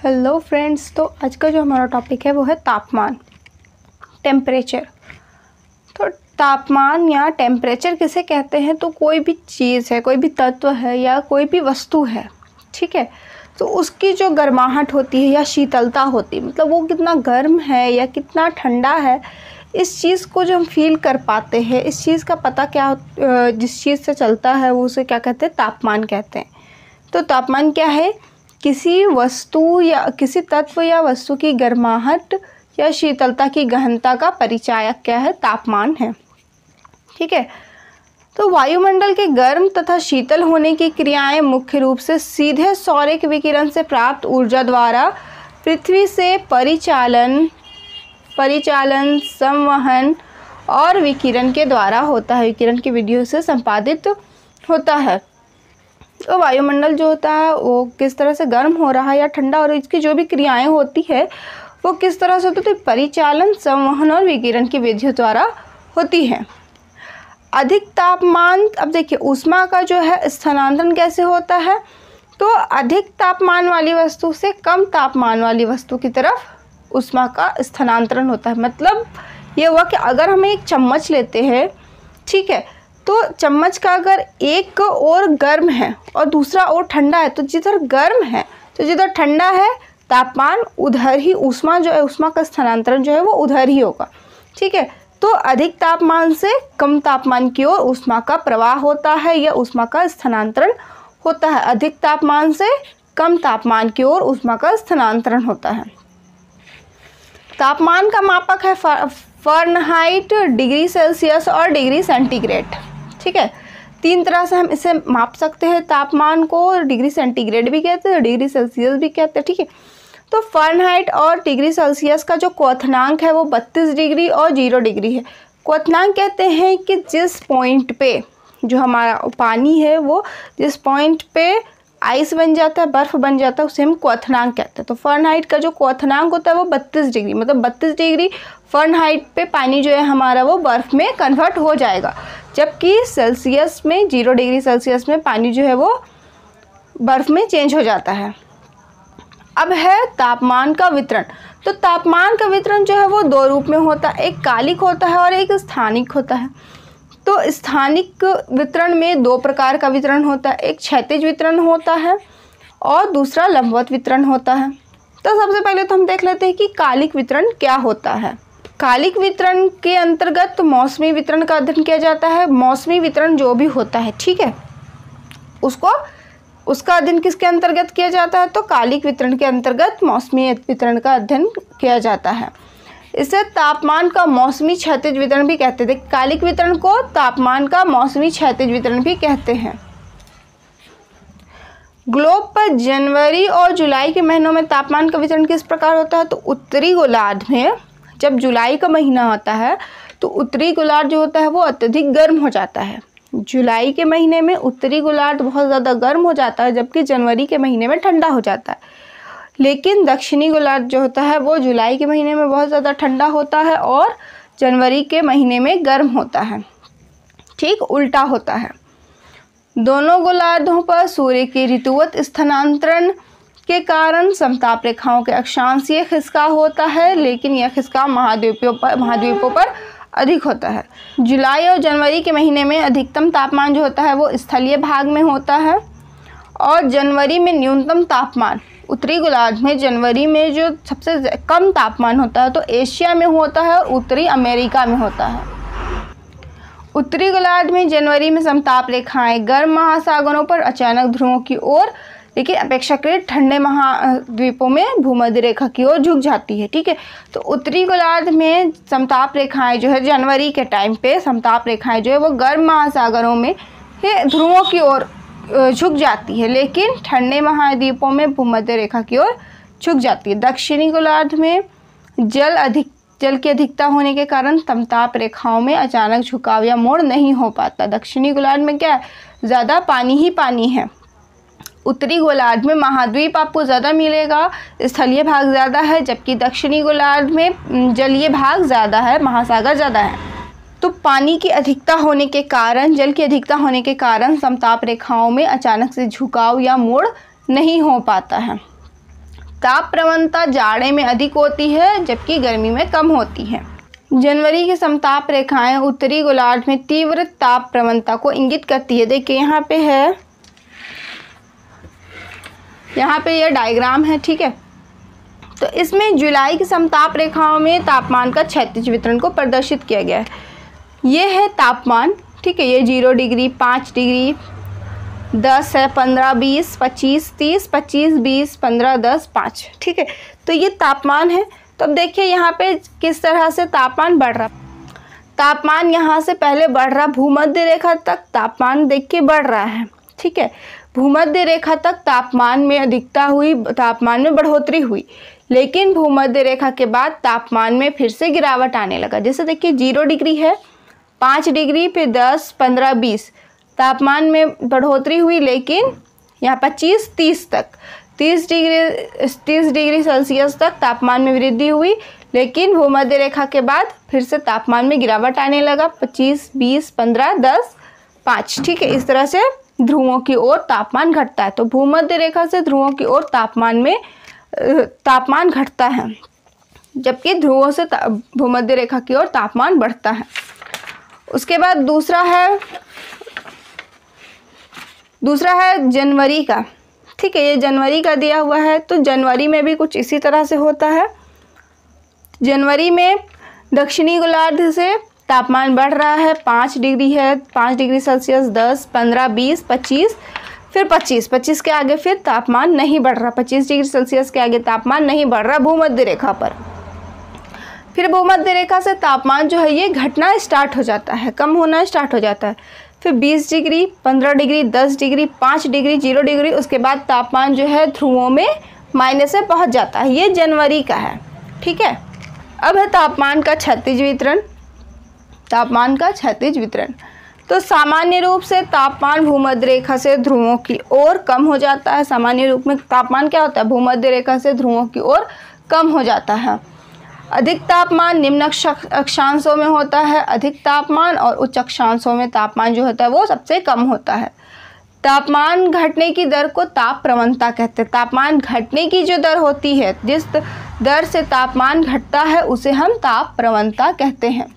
Hello friends, तो आज का जो हमारा टॉपिक है वो है तापमान, टेम्परेचर। तो तापमान या टेम्परेचर किसे कहते हैं? तो कोई भी चीज़ है, कोई भी तत्व है या कोई भी वस्तु है, ठीक है, तो उसकी जो गर्माहट होती है या शीतलता होती है, मतलब वो कितना गर्म है या कितना ठंडा है, इस चीज़ को जो हम फील कर पाते हैं, इस चीज़ का पता क्या जिस चीज़ से चलता है वो उसे क्या कहते हैं? तापमान कहते हैं। तो तापमान क्या है? किसी वस्तु या किसी तत्व या वस्तु की गर्माहट या शीतलता की गहनता का परिचायक क्या है? तापमान है, ठीक है। तो वायुमंडल के गर्म तथा शीतल होने की क्रियाएं मुख्य रूप से सीधे सौर विकिरण से प्राप्त ऊर्जा द्वारा पृथ्वी से परिचालन, संवहन और विकिरण के द्वारा होता है, विकिरण की विधियों से संपादित होता है। तो वायुमंडल जो होता है वो किस तरह से गर्म हो रहा है या ठंडा, और इसकी जो भी क्रियाएं होती है वो किस तरह से होती है? परिचालन, संवहन और विकिरण की विधियों द्वारा होती है। अधिक तापमान, अब देखिए ऊष्मा का जो है स्थानांतरण कैसे होता है? तो अधिक तापमान वाली वस्तु से कम तापमान वाली वस्तु की तरफ ऊष्मा का स्थानांतरण होता है। मतलब ये हुआ कि अगर हम एक चम्मच लेते हैं, ठीक है, तो चम्मच का अगर एक ओर गर्म है और दूसरा ओर ठंडा है, तो जिधर गर्म है तो जिधर ठंडा है तापमान उधर ही ऊष्मा जो है, ऊष्मा का स्थानांतरण जो है वो उधर ही होगा, ठीक है। तो अधिक तापमान से कम तापमान की ओर ऊष्मा का प्रवाह होता है या ऊष्मा का स्थानांतरण होता है। अधिक तापमान से कम तापमान की ओर ऊष्मा का स्थानांतरण होता है। तापमान का मापक है फ़ारेनहाइट, डिग्री सेल्सियस और डिग्री सेंटीग्रेड, ठीक है। तीन तरह से हम इसे माप सकते हैं तापमान को। डिग्री सेंटीग्रेड भी कहते हैं, डिग्री सेल्सियस भी कहते हैं, ठीक है। तो फ़ारेनहाइट और डिग्री सेल्सियस का जो क्वथनांक है वो 32 डिग्री और 0 डिग्री है। क्वथनांक कहते हैं कि जिस पॉइंट पे जो हमारा पानी है वो जिस पॉइंट पे आइस बन जाता है, बर्फ़ बन जाता है, उसे हम क्वथनांक कहते हैं। तो फ़ारेनहाइट का जो क्वथनांक होता है वो 32 डिग्री, मतलब 32 डिग्री फ़ारेनहाइट पे पानी जो है हमारा वो बर्फ़ में कन्वर्ट हो जाएगा, जबकि सेल्सियस में 0 डिग्री सेल्सियस में पानी जो है वो बर्फ़ में चेंज हो जाता है। अब है तापमान का वितरण। तो तापमान का वितरण जो है वो दो रूप में होता है, एक कालिक होता है और एक स्थानिक होता है। तो स्थानिक वितरण में दो प्रकार का वितरण होता है, एक क्षैतिज वितरण होता है और दूसरा लंबवत वितरण होता है। तो सबसे पहले तो हम देख लेते हैं कि कालिक वितरण क्या होता है। कालिक वितरण के अंतर्गत मौसमी वितरण का अध्ययन किया जाता है। मौसमी वितरण जो भी होता है, ठीक है, उसका अध्ययन किसके अंतर्गत किया जाता है? तो कालिक वितरण के अंतर्गत मौसमी वितरण का अध्ययन किया जाता है। इसे तापमान का मौसमी क्षैतिज वितरण भी कहते थे। कालिक वितरण को तापमान का मौसमी क्षैतिज वितरण भी कहते हैं। ग्लोब पर जनवरी और जुलाई के महीनों में तापमान का वितरण किस प्रकार होता है? तो उत्तरी गोलार्ध में जब जुलाई का महीना आता है तो उत्तरी गोलार्ध जो होता है वो अत्यधिक गर्म हो जाता है। जुलाई के महीने में उत्तरी गोलार्ध बहुत ज़्यादा गर्म हो जाता है, जबकि जनवरी के महीने में ठंडा हो जाता है। लेकिन दक्षिणी गोलार्ध जो होता है वो जुलाई के महीने में बहुत ज़्यादा ठंडा होता है और जनवरी के महीने में गर्म होता है, ठीक उल्टा होता है। दोनों गोलार्धों पर सूर्य के ऋतुवत स्थानांतरण के कारण समताप रेखाओं के अक्षांशीय खिसकाव होता है, लेकिन यह खिसकाव महाद्वीपों पर अधिक होता है। जुलाई और जनवरी के महीने में अधिकतम तापमान जो होता है वो स्थलीय भाग में होता है और जनवरी में न्यूनतम तापमान उत्तरी गोलार्ध में जनवरी में जो सबसे कम तापमान होता है तो एशिया में होता है और उत्तरी अमेरिका में होता है। उत्तरी गोलार्ध में जनवरी में समताप रेखाएं गर्म महासागरों पर अचानक ध्रुवों की ओर, लेकिन अपेक्षाकृत ठंडे महाद्वीपों में भूमध्य रेखा की ओर झुक जाती है, ठीक है। तो उत्तरी गोलार्ध में समताप रेखाएं जो है जनवरी के टाइम पे समताप रेखाएं जो है वो गर्म महासागरों में ध्रुवों की ओर झुक जाती है, लेकिन ठंडे महाद्वीपों में भूमध्य रेखा की ओर झुक जाती है। दक्षिणी गोलार्ध में जल की अधिकता होने के कारण समताप रेखाओं में अचानक झुकाव या मोड़ नहीं हो पाता। दक्षिणी गोलार्ध में क्या है? ज़्यादा पानी ही पानी है। उत्तरी गोलार्ध में महाद्वीप आपको ज़्यादा मिलेगा, स्थलीय भाग ज़्यादा है, जबकि दक्षिणी गोलार्ध में जलीय भाग ज़्यादा है, महासागर ज़्यादा है। तो पानी की अधिकता होने के कारण, जल की अधिकता होने के कारण समताप रेखाओं में अचानक से झुकाव या मोड़ नहीं हो पाता है। ताप प्रवणता जाड़े में अधिक होती है जबकि गर्मी में कम होती है। जनवरी की समताप रेखाएं उत्तरी गोलार्ध में तीव्र ताप प्रवणता को इंगित करती है। देखिए यहाँ पे है, यहाँ पे यह डायग्राम है, ठीक है। तो इसमें जुलाई की समताप रेखाओं में तापमान का क्षैतिज वितरण को प्रदर्शित किया गया है। ये है तापमान, ठीक है। ये 0 डिग्री, 5 डिग्री, 10 है, 15, 20, 25, 30, 25, 20, 15, 10, 5, ठीक है। तो ये तापमान है। तो अब देखिए यहाँ पे किस तरह से तापमान बढ़ रहा। तापमान यहाँ से पहले बढ़ रहा, भूमध्य रेखा तक तापमान देखिए बढ़ रहा है, ठीक है। भूमध्य रेखा तक तापमान में अधिकता हुई, तापमान में बढ़ोतरी हुई, लेकिन भूमध्य रेखा के बाद तापमान में फिर से गिरावट आने लगा। जैसे देखिए 0 डिग्री है, 5 डिग्री, फिर 10, 15, 20 तापमान में बढ़ोतरी हुई, लेकिन यहाँ 25, 30 तक 30 डिग्री सेल्सियस तक तापमान में वृद्धि हुई, लेकिन भूमध्य रेखा के बाद फिर से तापमान में गिरावट आने लगा। 25, 20, 15, 10, 5, ठीक है। इस तरह से ध्रुवों की ओर तापमान घटता है। तो भूमध्य रेखा से ध्रुवों की ओर तापमान घटता है, जबकि ध्रुवों से भूमध्य रेखा की ओर तापमान बढ़ता है। उसके बाद दूसरा है जनवरी का, ठीक है। ये जनवरी का दिया हुआ है। तो जनवरी में भी कुछ इसी तरह से होता है। जनवरी में दक्षिणी गोलार्ध से तापमान बढ़ रहा है, 5 डिग्री है, 5 डिग्री सेल्सियस, 10, 15, 20, 25, फिर 25 के आगे फिर तापमान नहीं बढ़ रहा। 25 डिग्री सेल्सियस के आगे तापमान नहीं बढ़ रहा भूमध्य रेखा पर। फिर भूमध्य रेखा से तापमान जो है ये घटना स्टार्ट हो जाता है, कम होना स्टार्ट हो जाता है। फिर 20 degree, 15 degree, 10 degree, 5 degree, 0 degree, उसके बाद तापमान जो है ध्रुवों में माइनस में पहुंच जाता है। ये जनवरी का है, ठीक है। अब है तापमान का क्षैतिज वितरण। तापमान का क्षैतिज वितरण, तो सामान्य रूप से तापमान भूमध्य रेखा से ध्रुवों की ओर कम हो जाता है। सामान्य रूप में तापमान क्या होता है, भूमध्य रेखा से ध्रुवों की ओर कम हो जाता है। अधिक तापमान निम्न अक्षांशों में होता है, अधिक तापमान और उच्च अक्षांशों में तापमान जो होता है वो सबसे कम होता है। तापमान घटने की दर को ताप प्रवणता कहते हैं। तापमान घटने की जो दर होती है, जिस दर से तापमान घटता है, उसे हम ताप प्रवणता कहते हैं।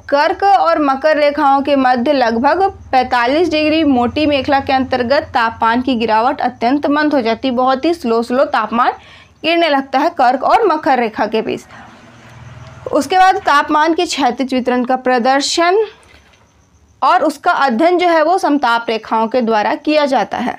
कर्क और मकर रेखाओं के मध्य लगभग 45 डिग्री मोटी मेखला के अंतर्गत तापमान की गिरावट अत्यंत मंद हो जाती है। बहुत ही स्लो तापमान गिरने लगता है कर्क और मकर रेखा के बीच। उसके बाद तापमान के क्षैतिज वितरण का प्रदर्शन और उसका अध्ययन जो है वो समताप रेखाओं के द्वारा किया जाता है।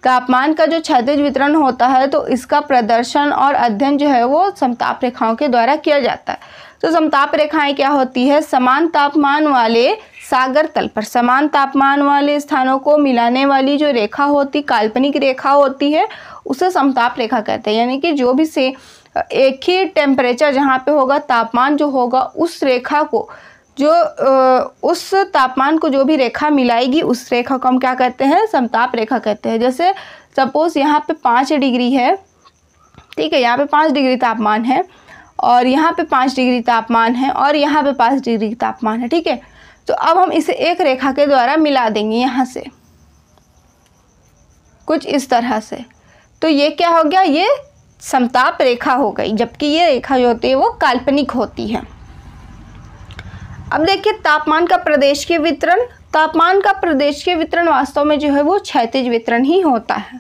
तापमान का जो क्षैतिज वितरण होता है तो इसका प्रदर्शन और अध्ययन जो है वो समताप रेखाओं के द्वारा किया जाता है। तो समताप रेखाएं क्या होती है, समान तापमान वाले सागर तल पर समान तापमान वाले स्थानों को मिलाने वाली जो रेखा होती, काल्पनिक रेखा होती है, उसे समताप रेखा कहते हैं। यानी कि जो भी से एक ही टेम्परेचर जहाँ पे होगा, तापमान जो होगा, उस रेखा को उस तापमान को जो भी रेखा मिलाएगी, उस रेखा को हम क्या कहते हैं, समताप रेखा कहते हैं। जैसे सपोज यहाँ पे 5 डिग्री है, ठीक है, यहाँ पे 5 डिग्री तापमान है और यहाँ पे 5 डिग्री तापमान है और यहाँ पे 5 डिग्री तापमान है, ठीक है। तो अब हम इसे एक रेखा के द्वारा मिला देंगे यहाँ से, कुछ इस तरह से। तो ये क्या हो गया, ये समताप रेखा हो गई, जबकि ये रेखा जो होती है वो काल्पनिक होती है। अब देखिए तापमान का प्रदेश के वितरण। तापमान का प्रदेश के वितरण वास्तव में जो है वो क्षैतिज वितरण ही होता है।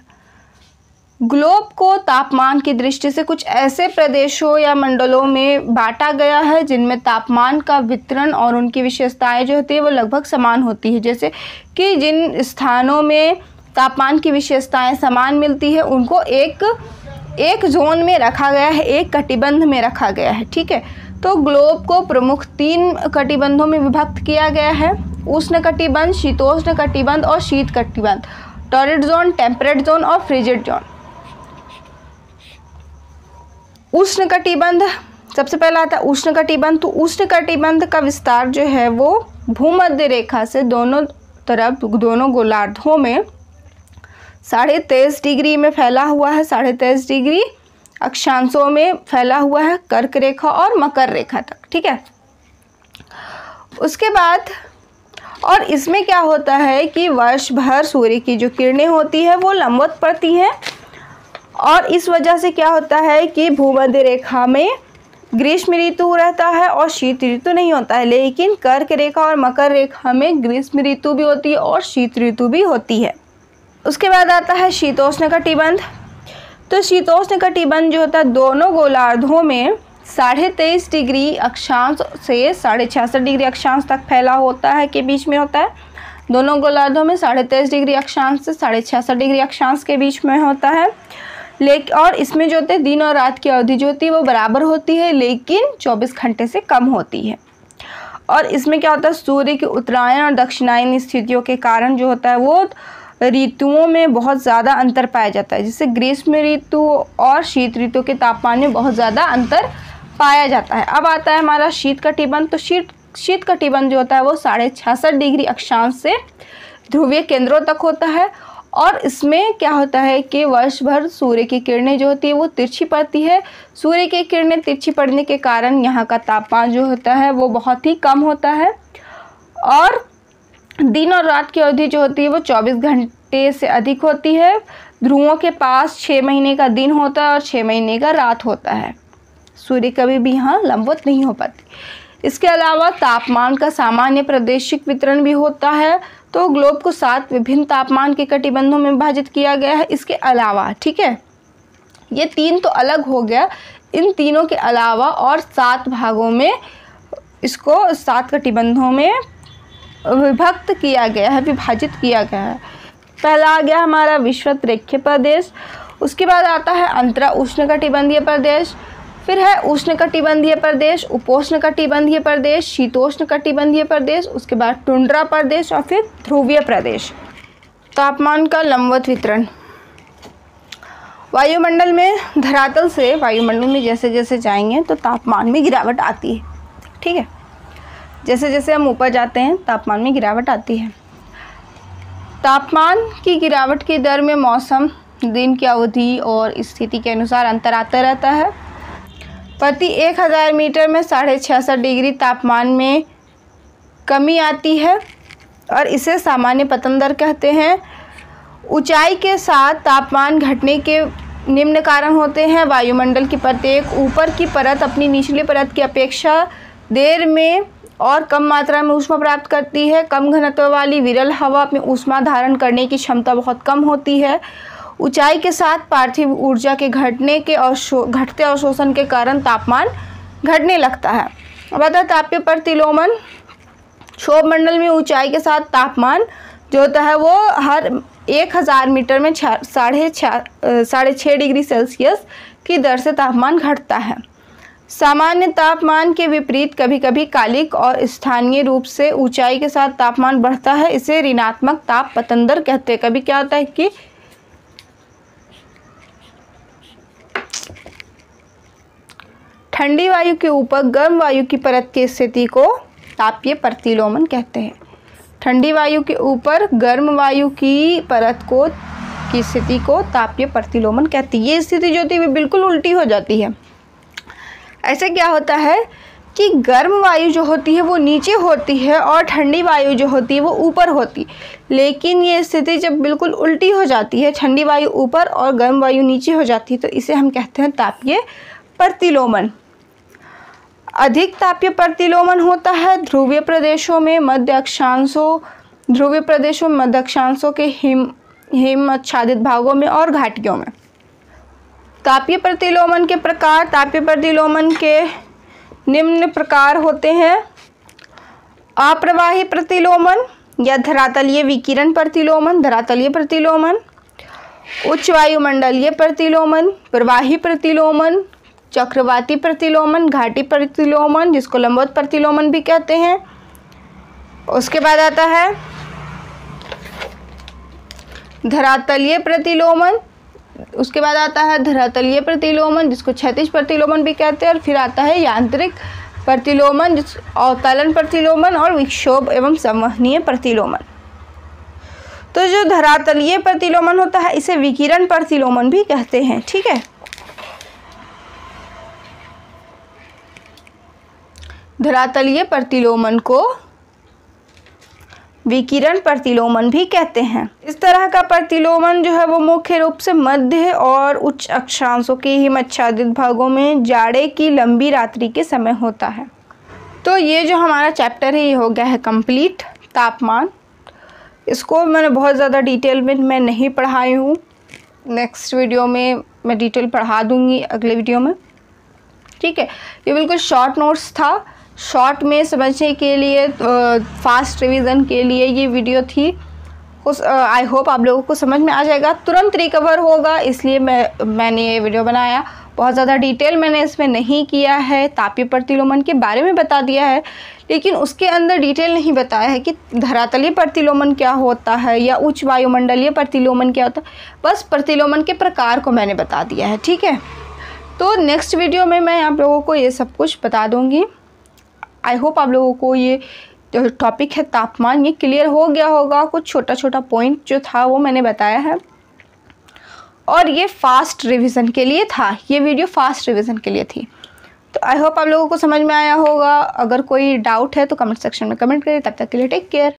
ग्लोब को तापमान की दृष्टि से कुछ ऐसे प्रदेशों या मंडलों में बांटा गया है जिनमें तापमान का वितरण और उनकी विशेषताएं जो होती है वो लगभग समान होती है। जैसे कि जिन स्थानों में तापमान की विशेषताएं समान मिलती है उनको एक जोन में रखा गया है, एक कटिबंध में रखा गया है, ठीक है। तो ग्लोब को प्रमुख 3 कटिबंधों में विभक्त किया गया है, उष्ण कटिबंध, शीतोष्ण कटिबंध और शीत कटिबंध, टॉरिड जोन, टेम्परेट जोन और फ्रिजिड जोन। उष्ण कटिबंध सबसे पहला आता है उष्ण कटिबंध। तो उष्ण कटिबंध का विस्तार जो है वो भूमध्य रेखा से दोनों तरफ, दोनों गोलार्धों में 23.5 डिग्री में फैला हुआ है, 23.5 डिग्री अक्षांशों में फैला हुआ है, कर्क रेखा और मकर रेखा तक, ठीक है। उसके बाद और इसमें क्या होता है कि वर्ष भर सूर्य की जो किरणें होती है वो लंबवत पड़ती हैं और इस वजह से क्या होता है कि भूमध्य रेखा में ग्रीष्म ऋतु रहता है और शीत ऋतु नहीं होता है, लेकिन कर्क रेखा और मकर रेखा में ग्रीष्म ऋतु भी होती है और शीत ऋतु भी होती है। उसके बाद आता है शीतोष्ण कटिबंध। तो शीतोष्ण कटिबंध जो होता है दोनों गोलार्धों में 23.5 डिग्री अक्षांश से 66.5 डिग्री अक्षांश तक फैला होता है के बीच में होता है। दोनों गोलार्धों में 23.5 डिग्री अक्षांश से 66.5 डिग्री अक्षांश के बीच में होता है। लेकिन और इसमें जो होते हैं दिन और रात की अवधि जो होती है वो बराबर होती है, लेकिन 24 घंटे से कम होती है। और इसमें क्या होता है, सूर्य की उत्तरायण और दक्षिणायन स्थितियों के कारण जो होता है वो ऋतुओं में बहुत ज़्यादा अंतर पाया जाता है। जैसे ग्रीष्म ऋतु और शीत ऋतु के तापमान में बहुत ज़्यादा अंतर पाया जाता है। अब आता है हमारा शीत कटिबंध। तो शीत कटिबंध जो होता है वो 66.5 डिग्री अक्षांश से ध्रुवीय केंद्रों तक होता है। और इसमें क्या होता है कि वर्ष भर सूर्य की किरणें जो होती है वो तिरछी पड़ती है। सूर्य की किरणें तिरछी पड़ने के कारण यहाँ का तापमान जो होता है वो बहुत ही कम होता है। और दिन और रात की अवधि जो होती है वो 24 घंटे से अधिक होती है। ध्रुवों के पास 6 महीने का दिन होता है और 6 महीने का रात होता है। सूर्य कभी भी यहाँ लंबवत नहीं हो पाती। इसके अलावा तापमान का सामान्य प्रादेशिक वितरण भी होता है। तो ग्लोब को 7 विभिन्न तापमान के कटिबंधों में विभाजित किया गया है। इसके अलावा, ठीक है, ये 3 तो अलग हो गया, इन तीनों के अलावा और 7 भागों में इसको 7 कटिबंधों में विभक्त किया गया है, विभाजित किया गया है। पहला आ गया हमारा विषुवत-रेखीय प्रदेश, उसके बाद आता है अंतरा उष्णकटिबंधीय प्रदेश, फिर है उष्णकटिबंधीय प्रदेश, उपोष्णकटिबंधीय प्रदेश, शीतोष्णकटिबंधीय प्रदेश, उसके बाद टुंड्रा प्रदेश और फिर ध्रुवीय प्रदेश। तापमान का लंबवत वितरण। वायुमंडल में धरातल से वायुमंडल में जैसे जैसे जाएंगे तो तापमान में गिरावट आती है, ठीक है। जैसे जैसे हम ऊपर जाते हैं तापमान में गिरावट आती है। तापमान की गिरावट की दर में मौसम, दिन की अवधि और स्थिति के अनुसार अंतर आता रहता है। प्रति 1000 मीटर में 66.5 डिग्री तापमान में कमी आती है और इसे सामान्य पतन दर कहते हैं। ऊंचाई के साथ तापमान घटने के निम्न कारण होते हैं। वायुमंडल की प्रत्येक ऊपर की परत अपनी निचली परत की अपेक्षा देर में और कम मात्रा में ऊष्मा प्राप्त करती है। कम घनत्व वाली विरल हवा में ऊष्मा धारण करने की क्षमता बहुत कम होती है। ऊंचाई के साथ पार्थिव ऊर्जा के घटते अवशोषण के कारण तापमान घटने लगता है। अब आता है तापीय प्रतिलोमन। क्षोभ मंडल में ऊंचाई के साथ तापमान जो होता है वो हर 1000 मीटर में 6.5 डिग्री सेल्सियस की दर से तापमान घटता है। सामान्य तापमान के विपरीत कभी कभी कालिक और स्थानीय रूप से ऊंचाई के साथ तापमान बढ़ता है। इसे ऋणात्मक ताप पतन दर कहते हैं। कभी क्या होता है कि ठंडी वायु के ऊपर गर्म वायु की परत की स्थिति को तापीय प्रतिलोमन कहते हैं। ठंडी वायु के ऊपर गर्म वायु की परत की स्थिति को तापीय प्रतिलोमन कहती है। ये स्थिति जो होती है बिल्कुल उल्टी हो जाती है। ऐसे क्या होता है कि गर्म वायु जो होती है वो नीचे होती है और ठंडी वायु जो होती है वो ऊपर होती है। लेकिन ये स्थिति जब बिल्कुल उल्टी हो जाती है, ठंडी वायु ऊपर और गर्म वायु नीचे हो जाती है, तो इसे हम कहते हैं तापीय प्रतिलोमन। अधिक तापीय प्रतिलोमन होता है ध्रुवीय प्रदेशों में, मध्य अक्षांशों के हिम आच्छादित भागों में और घाटियों में। तापीय प्रतिलोमन के प्रकार। तापीय प्रतिलोमन के निम्न प्रकार होते हैं। अप्रवाही प्रतिलोमन या धरातलीय विकिरण प्रतिलोमन, धरातलीय प्रतिलोमन, उच्च वायुमंडलीय प्रतिलोमन, प्रवाही प्रतिलोमन, चक्रवाती प्रतिलोमन, घाटी प्रतिलोमन जिसको लंबवत प्रतिलोमन भी कहते हैं। उसके बाद आता है धरातलीय प्रतिलोमन, उसके बाद आता है धरातलीय प्रतिलोमन जिसको क्षैतिज प्रतिलोमन भी कहते हैं। और फिर आता है यांत्रिक प्रतिलोमन, अवतलन प्रतिलोमन और विक्षोभ एवं संवहनीय प्रतिलोमन। तो जो धरातलीय प्रतिलोमन होता है इसे विकिरण प्रतिलोमन भी कहते हैं, ठीक है। धरातलीय प्रतिलोमन को विकिरण प्रतिलोमन भी कहते हैं। इस तरह का प्रतिलोमन जो है वो मुख्य रूप से मध्य और उच्च अक्षांशों के हिमच्छादित भागों में जाड़े की लंबी रात्रि के समय होता है। तो ये जो हमारा चैप्टर है ये हो गया है कंप्लीट, तापमान। इसको मैंने बहुत ज़्यादा डिटेल में मैं नहीं पढ़ाई हूँ, नेक्स्ट वीडियो में मैं डिटेल पढ़ा दूँगी अगले वीडियो में, ठीक है। ये बिल्कुल शॉर्ट नोट्स था, शॉर्ट में समझने के लिए, फास्ट रिवीजन के लिए ये वीडियो थी। आई होप आप लोगों को समझ में आ जाएगा, तुरंत रिकवर होगा, इसलिए मैंने ये वीडियो बनाया। बहुत ज़्यादा डिटेल मैंने इसमें नहीं किया है, तापीय प्रतिलोमन के बारे में बता दिया है, लेकिन उसके अंदर डिटेल नहीं बताया है कि धरातलीय प्रतिलोमन क्या होता है या उच्च वायुमंडलीय प्रतिलोमन क्या होता है। बस प्रतिलोमन के प्रकार को मैंने बता दिया है, ठीक है। तो नेक्स्ट वीडियो में मैं आप लोगों को ये सब कुछ बता दूँगी। आई होप आप लोगों को ये जो टॉपिक है तापमान ये क्लियर हो गया होगा। कुछ छोटा छोटा पॉइंट जो था वो मैंने बताया है, और ये फास्ट रिवीजन के लिए था, ये वीडियो फास्ट रिवीजन के लिए थी। तो आई होप आप लोगों को समझ में आया होगा। अगर कोई डाउट है तो कमेंट सेक्शन में कमेंट करिए। तब तक के लिए टेक केयर।